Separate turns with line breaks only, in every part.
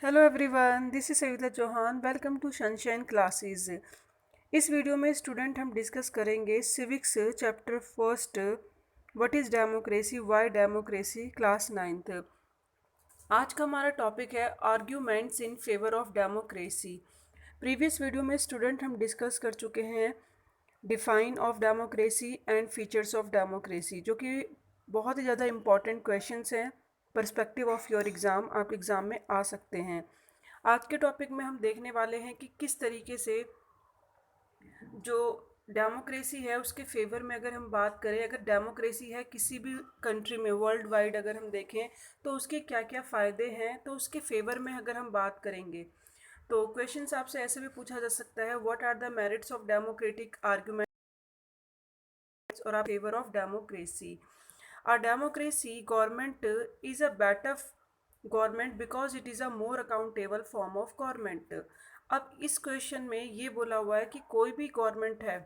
Hello everyone, this is Savita Chauhan. Welcome to Sunshine classes. इस video में student हम discuss करेंगे civics chapter first, what is democracy, why democracy, class ninth. आज का हमारा टॉपिक है arguments in favour of democracy. Previous video में student हम डिस्कस कर चुके हैं define of democracy and features of democracy, जो कि बहुत ही ज़्यादा इंपॉर्टेंट क्वेश्चंस हैं। पर्सपेक्टिव ऑफ योर एग्ज़ाम, आप एग्ज़ाम में आ सकते हैं। आज के टॉपिक में हम देखने वाले हैं कि किस तरीके से जो डेमोक्रेसी है उसके फेवर में अगर हम बात करें, अगर डेमोक्रेसी है किसी भी कंट्री में वर्ल्ड वाइड अगर हम देखें तो उसके क्या क्या फ़ायदे हैं, तो उसके फेवर में अगर हम बात करेंगे तो क्वेश्चंस आपसे ऐसे भी पूछा जा सकता है, what are the merits of democratic arguments और are favour of democracy. A democracy government is a better government because it is a more accountable form of government। अब इस क्वेश्चन में ये बोला हुआ है कि कोई भी गवर्नमेंट है,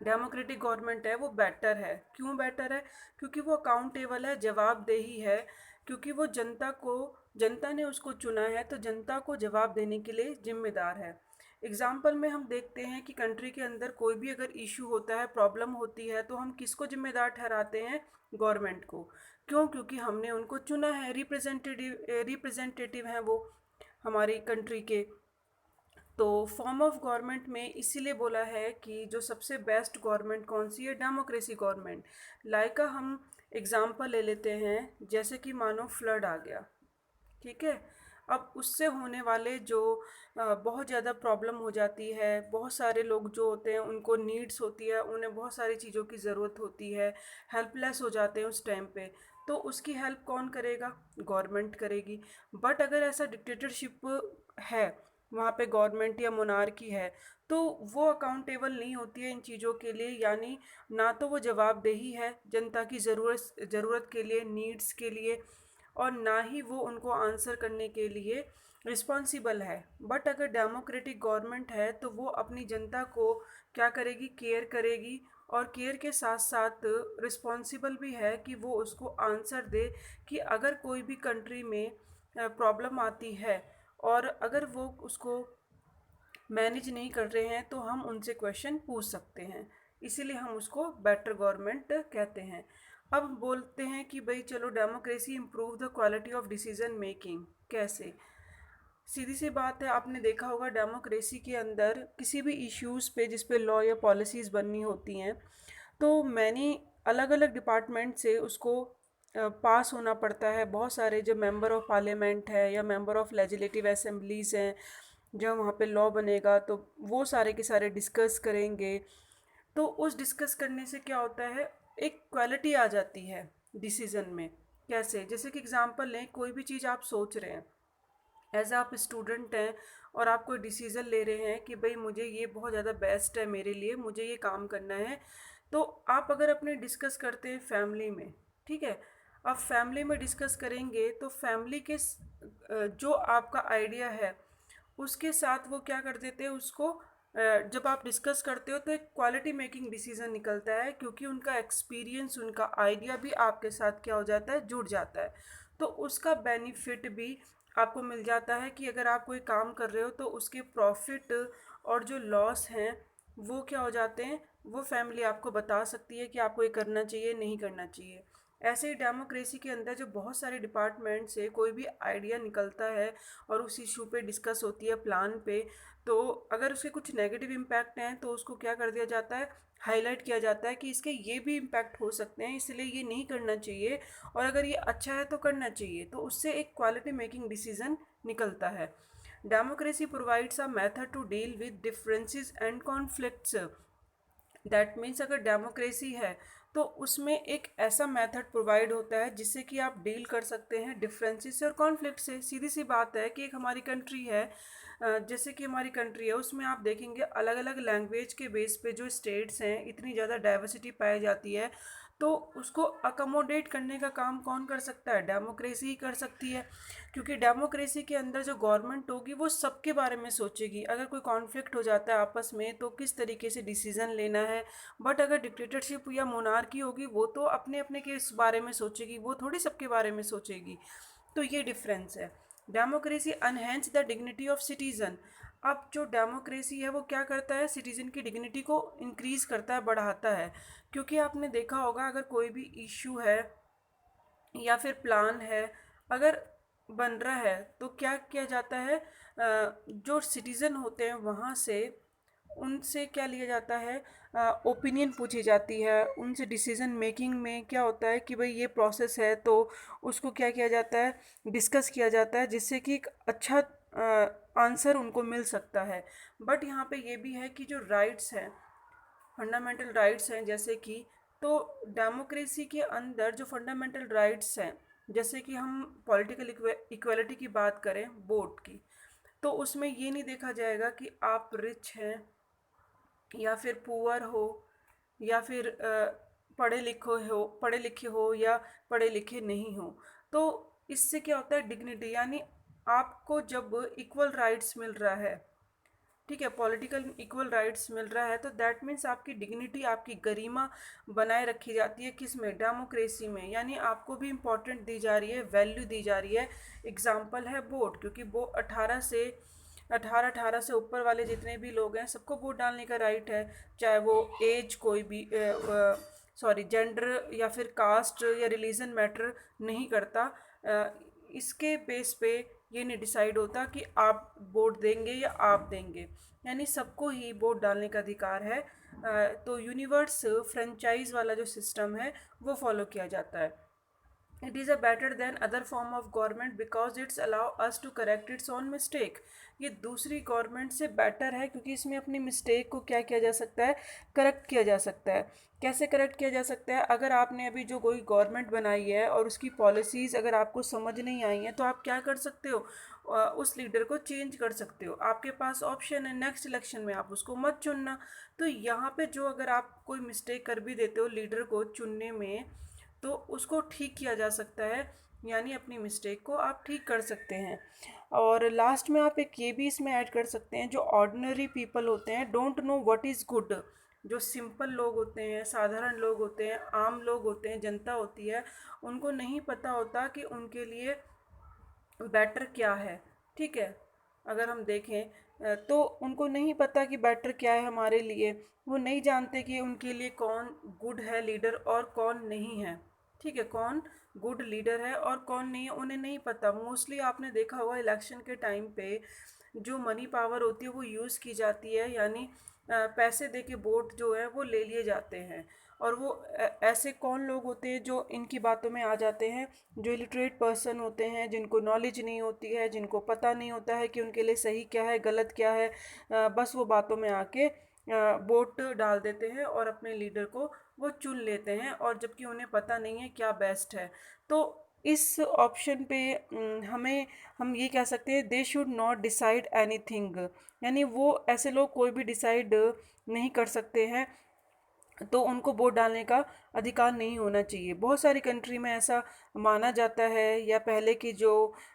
डेमोक्रेटिक गवर्नमेंट है, वो बेटर है। क्यों बेटर है? क्योंकि वो अकाउंटेबल है, जवाबदेही है, क्योंकि वो जनता ने उसको चुना है तो जनता को जवाब देने के लिए जिम्मेदार है। एग्जाम्पल में हम देखते हैं कि कंट्री के अंदर कोई भी अगर इशू होता है, प्रॉब्लम होती है, तो हम किसको जिम्मेदार ठहराते हैं? गवर्नमेंट को। क्यों? क्योंकि हमने उनको चुना है, रिप्रेजेंटेटिव हैं वो हमारी कंट्री के। तो फॉर्म ऑफ गवर्नमेंट में इसीलिए बोला है कि जो सबसे बेस्ट गवर्नमेंट कौन सी है? Democracy government. लाइक हम एग्जाम्पल ले लेते हैं, जैसे कि मानो फ्लड आ गया, ठीक है। अब उससे होने वाले जो बहुत ज़्यादा प्रॉब्लम हो जाती है, बहुत सारे लोग जो होते हैं उनको नीड्स होती है, उन्हें बहुत सारी चीज़ों की ज़रूरत होती है, हेल्पलेस हो जाते हैं उस टाइम पे, तो उसकी हेल्प कौन करेगा? गवर्नमेंट करेगी। बट अगर ऐसा डिक्टेटरशिप है, वहाँ पे गवर्नमेंट या मोनार्की है, तो वो अकाउंटेबल नहीं होती है इन चीज़ों के लिए, यानी ना तो वो जवाबदेही है जनता की ज़रूरत के लिए, नीड्स के लिए, और ना ही वो उनको आंसर करने के लिए रिस्पॉन्सिबल है। बट अगर डेमोक्रेटिक गवर्नमेंट है तो वो अपनी जनता को क्या करेगी? केयर करेगी, और केयर के साथ साथ रिस्पॉन्सिबल भी है कि वो उसको आंसर दे कि अगर कोई भी कंट्री में प्रॉब्लम आती है और अगर वो उसको मैनेज नहीं कर रहे हैं तो हम उनसे क्वेश्चन पूछ सकते हैं। इसीलिए हम उसको बेटर गवर्नमेंट कहते हैं। अब बोलते हैं कि भाई चलो, democracy improve the quality of decision making. कैसे? सीधी सी बात है, आपने देखा होगा डेमोक्रेसी के अंदर किसी भी इश्यूज़ पे जिस पे लॉ या पॉलिसीज़ बननी होती हैं, तो मैंने अलग अलग डिपार्टमेंट से उसको पास होना पड़ता है। बहुत सारे जो मेंबर ऑफ पार्लियामेंट है या मेंबर ऑफ लेजिस्लेटिव असेंबलीज़ हैं, जब वहाँ पे लॉ बनेगा तो वो सारे के सारे डिस्कस करेंगे। तो उस डिस्कस करने से क्या होता है? एक क्वालिटी आ जाती है डिसीज़न में। कैसे? जैसे कि एग्जांपल लें, कोई भी चीज़ आप सोच रहे हैं, एज आप स्टूडेंट हैं और आप कोई डिसीज़न ले रहे हैं कि भाई मुझे ये बहुत ज़्यादा बेस्ट है मेरे लिए, मुझे ये काम करना है, तो आप अगर अपने डिस्कस करते हैं फैमिली में, ठीक है, आप फैमिली में डिस्कस करेंगे तो फैमिली के जो आपका आइडिया है उसके साथ वो क्या कर देते हैं उसको, जब आप डिस्कस करते हो तो एक क्वालिटी मेकिंग डिसीजन निकलता है, क्योंकि उनका एक्सपीरियंस, उनका आइडिया भी आपके साथ क्या हो जाता है? जुड़ जाता है। तो उसका बेनिफिट भी आपको मिल जाता है कि अगर आप कोई काम कर रहे हो तो उसके प्रॉफिट और जो लॉस हैं वो क्या हो जाते हैं, वो फैमिली आपको बता सकती है कि आपको ये करना चाहिए, नहीं करना चाहिए। ऐसे ही डेमोक्रेसी के अंदर जो बहुत सारे डिपार्टमेंट से कोई भी आइडिया निकलता है और उस इशू पे डिस्कस होती है प्लान पे, तो अगर उसके कुछ नेगेटिव इम्पैक्ट हैं तो उसको क्या कर दिया जाता है? हाईलाइट किया जाता है कि इसके ये भी इम्पैक्ट हो सकते हैं, इसलिए ये नहीं करना चाहिए, और अगर ये अच्छा है तो करना चाहिए। तो उससे एक क्वालिटी मेकिंग डिसीजन निकलता है। Democracy provides a method to deal with differences and conflicts. That means अगर डेमोक्रेसी है तो उसमें एक ऐसा मेथड प्रोवाइड होता है जिससे कि आप डील कर सकते हैं डिफरेंसेस से और कॉन्फ्लिक्ट से। सीधी सी बात है कि एक हमारी कंट्री है, जैसे कि हमारी कंट्री है, उसमें आप देखेंगे अलग अलग लैंग्वेज के बेस पे जो स्टेट्स हैं, इतनी ज़्यादा डाइवर्सिटी पाई जाती है, तो उसको अकोमोडेट करने का काम कौन कर सकता है? डेमोक्रेसी ही कर सकती है। क्योंकि डेमोक्रेसी के अंदर जो गवर्नमेंट होगी वो सबके बारे में सोचेगी। अगर कोई कॉन्फ्लिक्ट हो जाता है आपस में तो किस तरीके से डिसीजन लेना है। बट अगर डिक्टेटरशिप या मोनार्की होगी वो तो अपने अपने के इस बारे में सोचेगी, वो थोड़ी सबके बारे में सोचेगी। तो ये डिफरेंस है। Democracy enhances the dignity of citizen. अब जो डेमोक्रेसी है वो क्या करता है, सिटीजन की डिग्निटी को इंक्रीज करता है, बढ़ाता है। क्योंकि आपने देखा होगा अगर कोई भी इश्यू है या फिर प्लान है अगर बन रहा है तो क्या किया जाता है, जो सिटीज़न होते हैं वहाँ से उनसे क्या लिया जाता है, ओपिनियन पूछी जाती है उनसे। डिसीजन मेकिंग में क्या होता है कि भाई ये प्रोसेस है तो उसको क्या किया जाता है, डिस्कस किया जाता है, जिससे कि एक अच्छा आंसर उनको मिल सकता है। बट यहाँ पे ये भी है कि जो राइट्स हैं, फंडामेंटल राइट्स हैं, जैसे कि तो डेमोक्रेसी के अंदर जो फंडामेंटल राइट्स हैं, जैसे कि हम पॉलिटिकल इक्वलिटी की बात करें, वोट की, तो उसमें ये नहीं देखा जाएगा कि आप रिच हैं या फिर पुअर हो या फिर पढ़े लिखे हो या पढ़े लिखे नहीं हो। तो इससे क्या होता है, डिग्निटी यानी आपको जब इक्वल राइट्स मिल रहा है, ठीक है, पॉलिटिकल इक्वल राइट्स मिल रहा है, तो दैट मीन्स आपकी डिग्निटी, आपकी गरिमा बनाए रखी जाती है। किस में, डेमोक्रेसी में। यानी आपको भी इम्पोर्टेंट दी जा रही है, वैल्यू दी जा रही है। एग्जाम्पल है वोट, क्योंकि वो अठारह से ऊपर वाले जितने भी लोग हैं सबको वोट डालने का राइट है, चाहे वो एज कोई भी सॉरी जेंडर या फिर कास्ट या रिलीजन मैटर नहीं करता। इसके बेस पे ये नहीं डिसाइड होता कि आप वोट देंगे या आप देंगे, यानी सबको ही वोट डालने का अधिकार है। तो यूनिवर्स फ्रेंचाइज वाला जो सिस्टम है वो फॉलो किया जाता है। It is a better than other form of government because it's allow us to correct its own mistake. ये दूसरी गवर्नमेंट से बेटर है क्योंकि इसमें अपनी मिस्टेक को क्या किया जा सकता है, करेक्ट किया जा सकता है। कैसे करेक्ट किया जा सकता है, अगर आपने अभी जो कोई गवर्नमेंट बनाई है और उसकी पॉलिसीज़ अगर आपको समझ नहीं आई हैं तो आप क्या कर सकते हो, उस लीडर को चेंज कर सकते हो। आपके पास ऑप्शन है, नेक्स्ट इलेक्शन में आप उसको मत चुनना। तो यहाँ पे जो अगर आप कोई मिस्टेक कर भी देते हो लीडर को चुनने में, तो उसको ठीक किया जा सकता है, यानी अपनी मिस्टेक को आप ठीक कर सकते हैं। और लास्ट में आप एक ये भी इसमें ऐड कर सकते हैं, जो ऑर्डिनरी पीपल होते हैं don't know what is good. जो सिंपल लोग होते हैं, साधारण लोग होते हैं, आम लोग होते हैं, जनता होती है, उनको नहीं पता होता कि उनके लिए बेटर क्या है। ठीक है, अगर हम देखें तो उनको नहीं पता कि बेटर क्या है हमारे लिए। वो नहीं जानते कि उनके लिए कौन गुड है लीडर और कौन नहीं है। ठीक है, कौन गुड लीडर है और कौन नहीं है उन्हें नहीं पता। मोस्टली आपने देखा होगा इलेक्शन के टाइम पे जो मनी पावर होती है वो यूज़ की जाती है, यानी पैसे दे के वोट जो है वो ले लिए जाते हैं। और वो ऐसे कौन लोग होते हैं जो इनकी बातों में आ जाते हैं, जो इलिटरेट पर्सन होते हैं, जिनको नॉलेज नहीं होती है, जिनको पता नहीं होता है कि उनके लिए सही क्या है गलत क्या है। बस वो बातों में आके वोट डाल देते हैं और अपने लीडर को वो चुन लेते हैं, और जबकि उन्हें पता नहीं है क्या बेस्ट है। तो इस ऑप्शन पे हमें हम ये कह सकते हैं, they should not decide anything. यानी वो ऐसे लोग कोई भी डिसाइड नहीं कर सकते हैं, तो उनको वोट डालने का अधिकार नहीं होना चाहिए। बहुत सारी कंट्री में ऐसा माना जाता है, या पहले की जो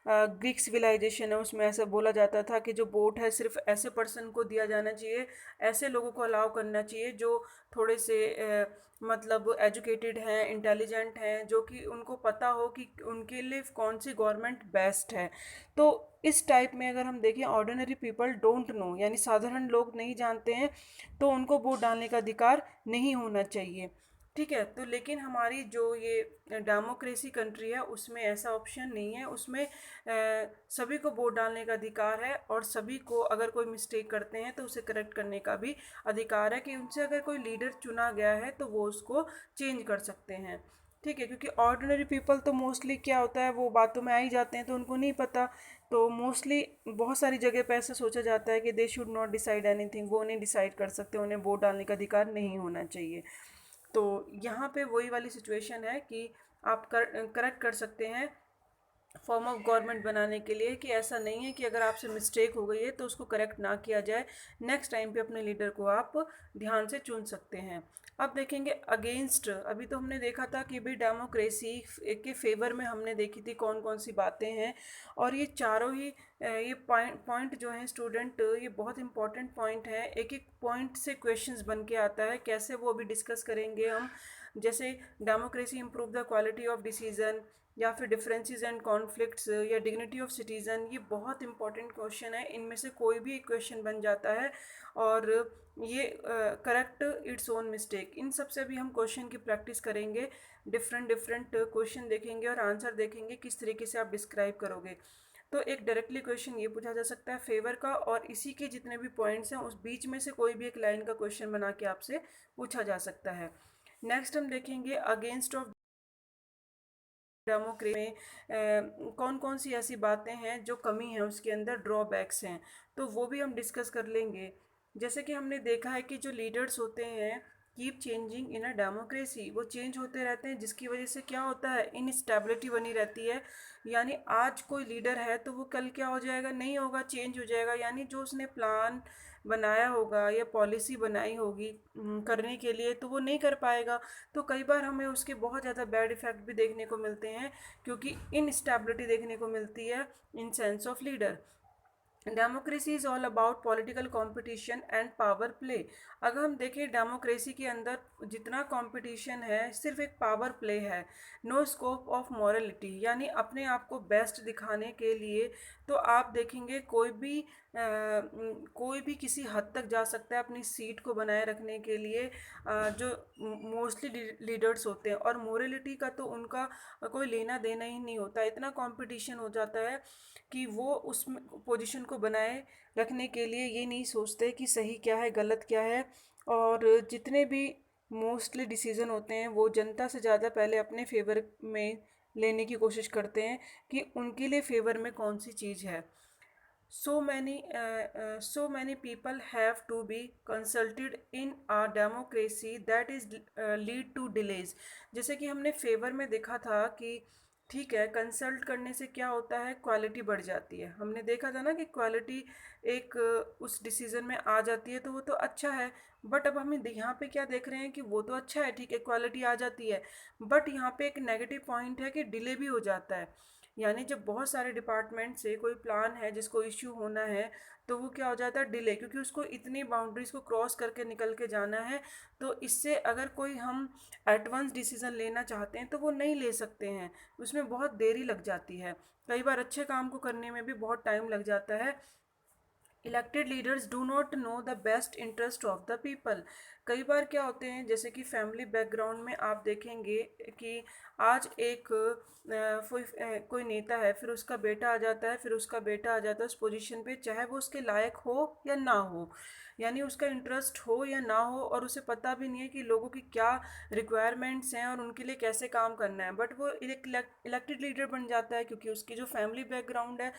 ग्रीक सिविलाइजेशन है उसमें ऐसा बोला जाता था कि जो वोट है सिर्फ ऐसे पर्सन को दिया जाना चाहिए, ऐसे लोगों को अलाउ करना चाहिए जो थोड़े से मतलब एजुकेटेड हैं, इंटेलिजेंट हैं, जो कि उनको पता हो कि उनके लिए कौन सी गवर्नमेंट बेस्ट है। तो इस टाइप में अगर हम देखें, ऑर्डिनरी पीपल डोंट नो, यानी साधारण लोग नहीं जानते हैं, तो उनको वोट डालने का अधिकार नहीं होना चाहिए। ठीक है, तो लेकिन हमारी जो ये डेमोक्रेसी कंट्री है उसमें ऐसा ऑप्शन नहीं है। उसमें सभी को वोट डालने का अधिकार है, और सभी को अगर कोई मिस्टेक करते हैं तो उसे करेक्ट करने का भी अधिकार है, कि उनसे अगर कोई लीडर चुना गया है तो वो उसको चेंज कर सकते हैं। ठीक है, क्योंकि ऑर्डिनरी पीपल तो मोस्टली क्या होता है, वो बातों में आ ही जाते हैं तो उनको नहीं पता। तो मोस्टली बहुत सारी जगह पे ऐसा सोचा जाता है कि they should not decide anything, वो नहीं डिसाइड कर सकते, उन्हें वोट डालने का अधिकार नहीं होना चाहिए। तो यहाँ पे वही वाली सिचुएशन है कि आप करेक्ट कर सकते हैं फॉर्म ऑफ गवर्नमेंट बनाने के लिए, कि ऐसा नहीं है कि अगर आपसे मिस्टेक हो गई है तो उसको करेक्ट ना किया जाए, नेक्स्ट टाइम पे अपने लीडर को आप ध्यान से चुन सकते हैं। अब देखेंगे अगेंस्ट। अभी तो हमने देखा था कि भाई डेमोक्रेसी के फेवर में हमने देखी थी कौन कौन सी बातें हैं, और ये चारों ही ये पॉइंट जो हैं स्टूडेंट, ये बहुत इंपॉर्टेंट पॉइंट है। एक एक पॉइंट से क्वेश्चंस बन के आता है, कैसे वो अभी डिस्कस करेंगे हम। जैसे democracy improve the quality of decision, या फिर डिफरेंसेस एंड कॉन्फ्लिक्ट्स या डिग्निटी ऑफ सिटीज़न, ये बहुत इंपॉर्टेंट क्वेश्चन है। इनमें से कोई भी एक क्वेश्चन बन जाता है और ये करेक्ट इट्स ओन मिस्टेक। इन सब से भी हम क्वेश्चन की प्रैक्टिस करेंगे, डिफरेंट डिफरेंट क्वेश्चन देखेंगे और आंसर देखेंगे किस तरीके से आप डिस्क्राइब करोगे। तो एक डायरेक्टली क्वेश्चन ये पूछा जा सकता है फेवर का, और इसी के जितने भी पॉइंट्स हैं उस बीच में से कोई भी एक लाइन का क्वेश्चन बना के आपसे पूछा जा सकता है। नेक्स्ट हम देखेंगे अगेंस्ट ऑफ डेमोक्रेसी में कौन कौन सी ऐसी बातें हैं जो कमी है उसके अंदर, ड्रॉबैक्स हैं, तो वो भी हम डिस्कस कर लेंगे। जैसे कि हमने देखा है कि जो लीडर्स होते हैं keep changing in a democracy, वो चेंज होते रहते हैं, जिसकी वजह से क्या होता है, इनस्टेबिलिटी बनी रहती है। यानी आज कोई लीडर है तो वो कल क्या हो जाएगा, नहीं होगा, चेंज हो जाएगा। यानी जो उसने प्लान बनाया होगा या पॉलिसी बनाई होगी करने के लिए, तो वो नहीं कर पाएगा। तो कई बार हमें उसके बहुत ज़्यादा बैड इफ़ेक्ट भी देखने को मिलते हैं, क्योंकि इनस्टेबिलिटी देखने को मिलती है in sense of leader. Democracy is all about political competition and power play. अगर हम देखें डेमोक्रेसी के अंदर जितना कंपटीशन है सिर्फ एक पावर प्ले है, नो स्कोप ऑफ मॉरलिटी, यानी अपने आप को बेस्ट दिखाने के लिए तो आप देखेंगे कोई भी किसी हद तक जा सकता है अपनी सीट को बनाए रखने के लिए, जो मोस्टली लीडर्स होते हैं, और मोरलिटी का तो उनका कोई लेना देना ही नहीं होता। इतना कंपटीशन हो जाता है कि वो उस पोजीशन को बनाए रखने के लिए ये नहीं सोचते कि सही क्या है गलत क्या है। और जितने भी मोस्टली डिसीज़न होते हैं वो जनता से ज़्यादा पहले अपने फेवर में लेने की कोशिश करते हैं कि उनके लिए फेवर में कौन सी चीज़ है। So many people have to be consulted in a democracy that is lead to delays। जैसे कि हमने फेवर में देखा था कि ठीक है, कंसल्ट करने से क्या होता है, क्वालिटी बढ़ जाती है। हमने देखा था ना कि क्वालिटी एक उस डिसीजन में आ जाती है, तो वो तो अच्छा है। बट अब हम यहाँ पे क्या देख रहे हैं कि वो तो अच्छा है, ठीक है, क्वालिटी आ जाती है, बट यहाँ पे एक नेगेटिव पॉइंट है कि डिले भी हो जाता है। यानी जब बहुत सारे डिपार्टमेंट से कोई प्लान है जिसको इश्यू होना है, तो वो क्या हो जाता है, डिले, क्योंकि उसको इतनी बाउंड्रीज को क्रॉस करके निकल के जाना है। तो इससे अगर कोई हम एडवांस डिसीजन लेना चाहते हैं तो वो नहीं ले सकते हैं, उसमें बहुत देरी लग जाती है। कई बार अच्छे काम को करने में भी बहुत टाइम लग जाता है। Elected leaders do not know the best interest of the people. कई बार क्या होते हैं, जैसे कि फैमिली बैकग्राउंड में आप देखेंगे कि आज एक कोई नेता है, फिर उसका बेटा आ जाता है, फिर उसका बेटा आ जाता है उस पोजीशन पे, चाहे वो उसके लायक हो या ना हो, यानी उसका इंटरेस्ट हो या ना हो, और उसे पता भी नहीं है कि लोगों की क्या रिक्वायरमेंट्स हैं और उनके लिए कैसे काम करना है, बट वो इलेक्टेड लीडर बन जाता है क्योंकि उसकी जो फैमिली बैकग्राउंड है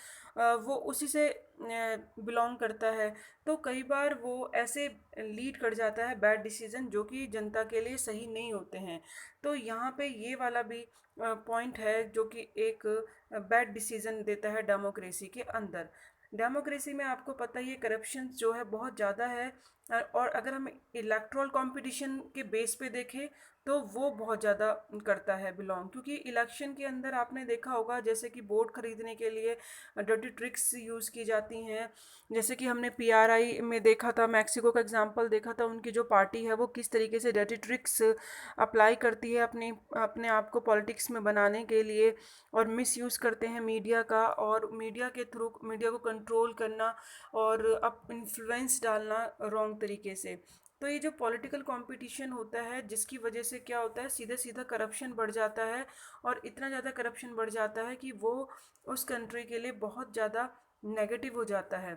वो उसी से बिलोंग करता है। तो कई बार वो ऐसे लीड कर जाता है बैड डिसीजन जो कि जनता के लिए सही नहीं होते हैं। तो यहाँ पे ये वाला भी पॉइंट है जो कि एक बैड डिसीजन देता है डेमोक्रेसी के अंदर। डेमोक्रेसी में आपको पता ही है करप्शन जो है बहुत ज़्यादा है। और अगर हम इलेक्ट्रल कंपटीशन के बेस पे देखें तो वो बहुत ज़्यादा करता है बिलोंग, क्योंकि इलेक्शन के अंदर आपने देखा होगा जैसे कि वोट खरीदने के लिए डर्टी ट्रिक्स यूज़ की जाती हैं। जैसे कि हमने पीआरआई में देखा था, मैक्सिको का एग्जांपल देखा था, उनकी जो पार्टी है वो किस तरीके से डर्टी ट्रिक्स अप्लाई करती है अपने आप को पॉलिटिक्स में बनाने के लिए, और मिस यूज़ करते हैं मीडिया का, और मीडिया के थ्रू मीडिया को कंट्रोल करना और अब इन्फ्लुएंस डालना रॉन्ग तरीके से। तो ये जो पॉलिटिकल कंपटीशन होता है जिसकी वजह से क्या होता है, सीधा सीधा करप्शन बढ़ जाता है, और इतना ज़्यादा करप्शन बढ़ जाता है कि वो उस कंट्री के लिए बहुत ज़्यादा नेगेटिव हो जाता है।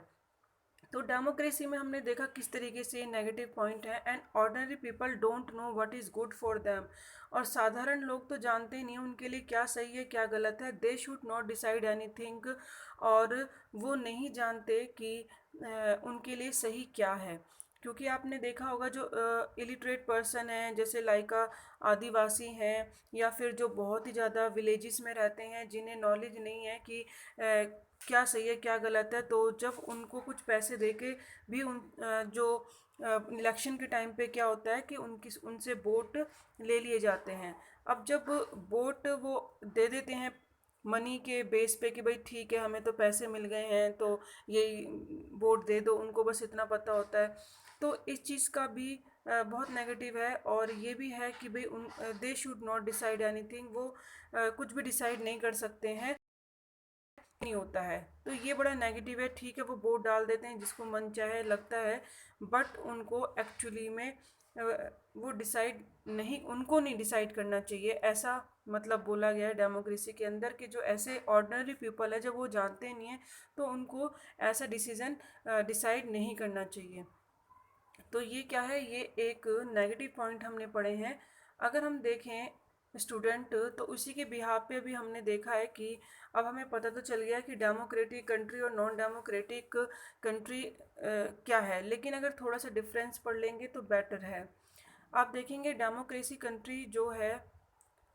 तो डेमोक्रेसी में हमने देखा किस तरीके से नेगेटिव पॉइंट है, and ordinary people don't know what is good for them. और साधारण लोग तो जानते ही नहीं उनके लिए क्या सही है क्या गलत है, they should not decide anything. और वो नहीं जानते कि उनके लिए सही क्या है। क्योंकि आपने देखा होगा जो इलिटरेट पर्सन हैं, जैसे लाइका आदिवासी हैं, या फिर जो बहुत ही ज़्यादा विलेजेस में रहते हैं जिन्हें नॉलेज नहीं है कि क्या सही है क्या गलत है, तो जब उनको कुछ पैसे देके भी जो इलेक्शन के टाइम पे क्या होता है कि उनसे वोट ले लिए जाते हैं। अब जब वोट वो दे देते हैं मनी के बेस पे कि भाई ठीक है हमें तो पैसे मिल गए हैं तो यही वोट दे दो, उनको बस इतना पता होता है। तो इस चीज़ का भी बहुत नेगेटिव है। और ये भी है कि भाई they should not decide anything, वो कुछ भी डिसाइड नहीं कर सकते हैं, नहीं होता है। तो ये बड़ा नेगेटिव है। ठीक है, वो वोट डाल देते हैं जिसको मन चाहे लगता है, बट उनको एक्चुअली में वो डिसाइड नहीं, उनको नहीं डिसाइड करना चाहिए, ऐसा मतलब बोला गया है डेमोक्रेसी के अंदर कि जो ऐसे ऑर्डिनरी पीपल है जब वो जानते नहीं है तो उनको ऐसा डिसीजन डिसाइड नहीं करना चाहिए। तो ये क्या है, ये एक नेगेटिव पॉइंट हमने पढ़े हैं। अगर हम देखें स्टूडेंट, तो उसी के बिहाफ पे भी हमने देखा है कि अब हमें पता तो चल गया कि डेमोक्रेटिक कंट्री और नॉन डेमोक्रेटिक कंट्री क्या है, लेकिन अगर थोड़ा सा डिफरेंस पढ़ लेंगे तो बेटर है। आप देखेंगे डेमोक्रेसी कंट्री जो है,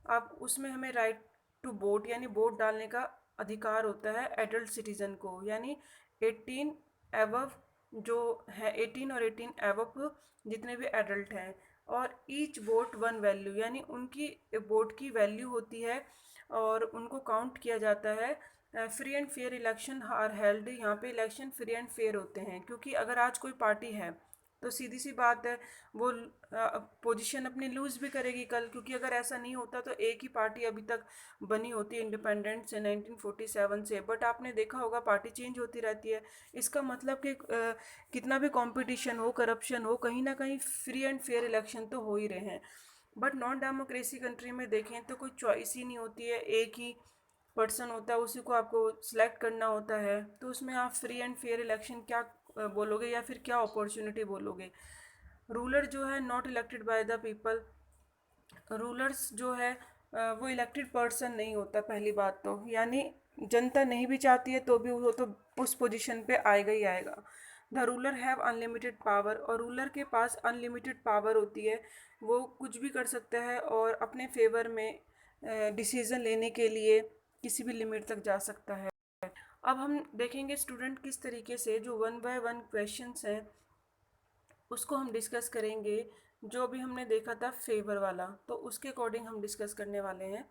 आप उसमें हमें राइट टू वोट यानी वोट डालने का अधिकार होता है एडल्ट सिटीजन को, यानी 18 एबव जो है, 18 और 18 एबव जितने भी एडल्ट हैं। और ईच वोट वन वैल्यू, यानी उनकी वोट की वैल्यू होती है और उनको काउंट किया जाता है। Free and fair election are held, यहाँ पे इलेक्शन फ्री एंड फेयर होते हैं, क्योंकि अगर आज कोई पार्टी है तो सीधी सी बात है वो पोजीशन अपनी लूज़ भी करेगी कल, क्योंकि अगर ऐसा नहीं होता तो एक ही पार्टी अभी तक बनी होती है इंडिपेंडेंस से 1947 से, बट आपने देखा होगा पार्टी चेंज होती रहती है। इसका मतलब कि कितना भी कंपटीशन हो, करप्शन हो, कहीं ना कहीं फ्री एंड फेयर इलेक्शन तो हो ही रहे हैं। बट नॉन डेमोक्रेसी कंट्री में देखें तो कोई चॉइस ही नहीं होती है, एक ही पर्सन होता है, उसी को आपको सिलेक्ट करना होता है। तो उसमें आप फ्री एंड फेयर इलेक्शन क्या बोलोगे, या फिर क्या अपॉर्चुनिटी बोलोगे। रूलर जो है not elected by the people, rulers जो है वो इलेक्टेड पर्सन नहीं होता पहली बात तो, यानी जनता नहीं भी चाहती है तो भी वो तो उस पोजीशन पे आएगा ही आएगा। The ruler have unlimited power, और रूलर के पास अनलिमिटेड पावर होती है, वो कुछ भी कर सकता है और अपने फेवर में डिसीजन लेने के लिए किसी भी लिमिट तक जा सकता है। अब हम देखेंगे स्टूडेंट किस तरीके से जो वन बाय वन क्वेश्चंस हैं उसको हम डिस्कस करेंगे। जो भी हमने देखा था फेवर वाला, तो उसके अकॉर्डिंग हम डिस्कस करने वाले हैं।